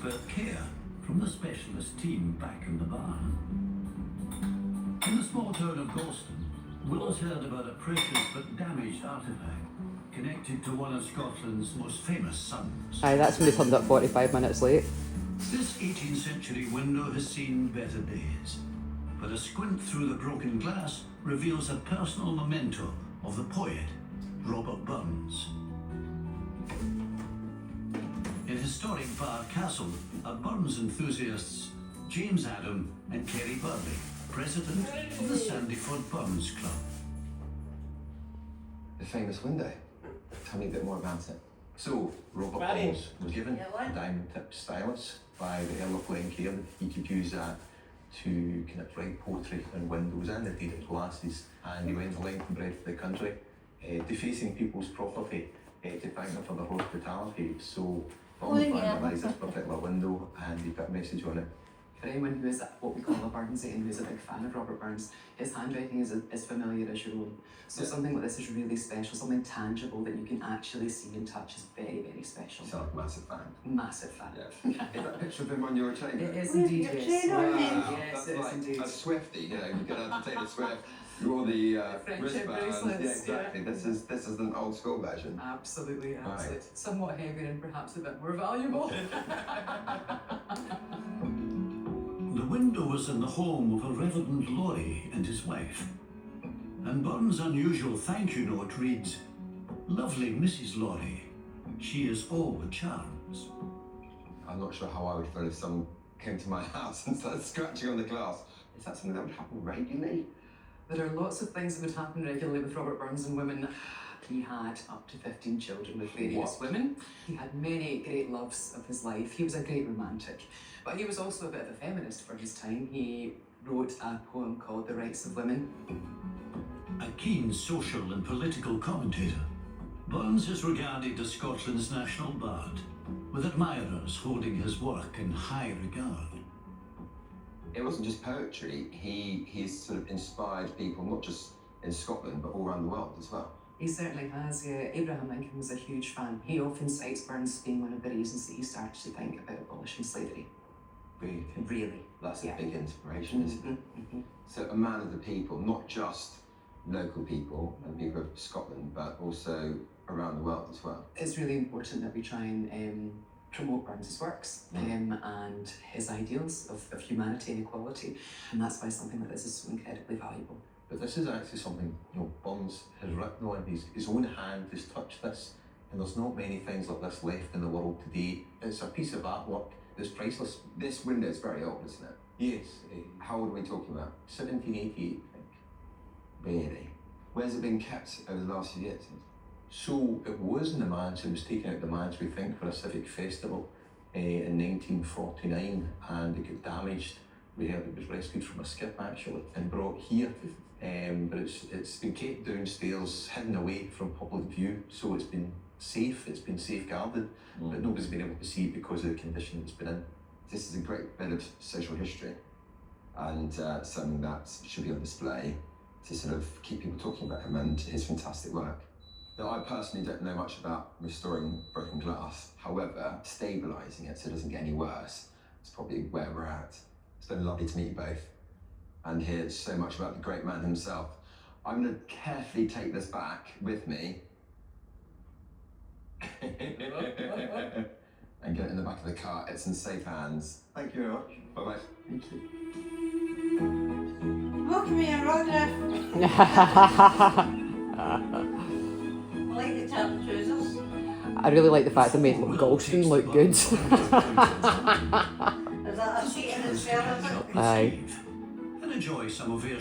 expert care from the specialist team back in the barn. In the small town of Galston, Willow's heard about a precious but damaged artefact connected to one of Scotland's most famous sons. Aye, that's when they turned up 45 minutes late. This 18th century window has seen better days, but a squint through the broken glass reveals a personal memento of the poet, Robert Burns. In historic Bar Castle are Burns enthusiasts James Adam and Kerry Burley, president of the Sandyford Burns Club. The famous window. Tell me a bit more about it. So, Robert Burns was given a diamond tip stylus by the Earl of Glencairn. He could use that to kind of write poetry on windows and indeed at glasses. And he went the length and breadth of the country, defacing people's property to thank them for their hospitality. So, Burns vandalised this particular window and he put a message on it. For anyone who is what we call a Burnsian, who's a big fan of Robert Burns, his handwriting is as familiar as your own. So something like this is really special, something tangible that you can actually see and touch is very, very special. So, massive fan. Massive fan. Yeah. Is that a picture of him on your chain? It is indeed, yes. Wow. Yes, That's it is like indeed. a Swiftie, you know, you can have Taylor Swift. You're all the friendship wristbands. bracelets, Yeah, exactly. yeah. This is an old school version. Absolutely, Right. absolutely. Somewhat heavier and perhaps a bit more valuable. The window was in the home of a Reverend Laurie and his wife. And Burns' unusual thank you note reads, "Lovely Mrs. Laurie, she is all the charms." I'm not sure how I would feel if someone came to my house and started scratching on the glass. Is that something that would happen regularly? There are lots of things that would happen regularly with Robert Burns and women. He had up to 15 children with various women. He had many great loves of his life. He was a great romantic. But he was also a bit of a feminist for his time. He wrote a poem called The Rights of Women. A keen social and political commentator, Burns is regarded as Scotland's national bard, with admirers holding his work in high regard. It wasn't just poetry. He's sort of inspired people, not just in Scotland, but all around the world as well. He certainly has, yeah. Abraham Lincoln was a huge fan. He often cites Burns as being one of the reasons that he started to think about abolishing slavery. Really? Really. That's a Yeah. big inspiration, isn't it? Mm-hmm. So a man of the people, not just local people and people of Scotland, but also around the world as well. It's really important that we try and promote Burns' works and his ideals of humanity and equality, and that's why something like this is so incredibly valuable. But this is actually something, Burns has written on. His own hand has touched this, and there's not many things like this left in the world today. It's a piece of artwork that's priceless. This window is very old, isn't it? Yes. How old are we talking about? 1788, I think. Really? Where's it been kept over the last few years? So it was in the manse. It was taken out of the manse, we think, for a civic festival in 1949, and it got damaged. We heard it was rescued from a skip actually and brought here. But it's been kept downstairs, hidden away from public view, so it's been safe, it's been safeguarded, but nobody's been able to see it because of the condition it's been in. This is a great bit of social history and something that should be on display to sort of keep people talking about him and his fantastic work. Now, I personally don't know much about restoring broken glass. However, stabilising it so it doesn't get any worse is probably where we're at. It's been lovely to meet you both and hear so much about the great man himself. I'm going to carefully take this back with me and get it in the back of the car. It's in safe hands. Thank you very much. Bye-bye. Thank you. Look at me, Roger. I like the top trousers. I really like the fact they made Galston look good. Is that a seat in itself, is it? Aye. And enjoy some of your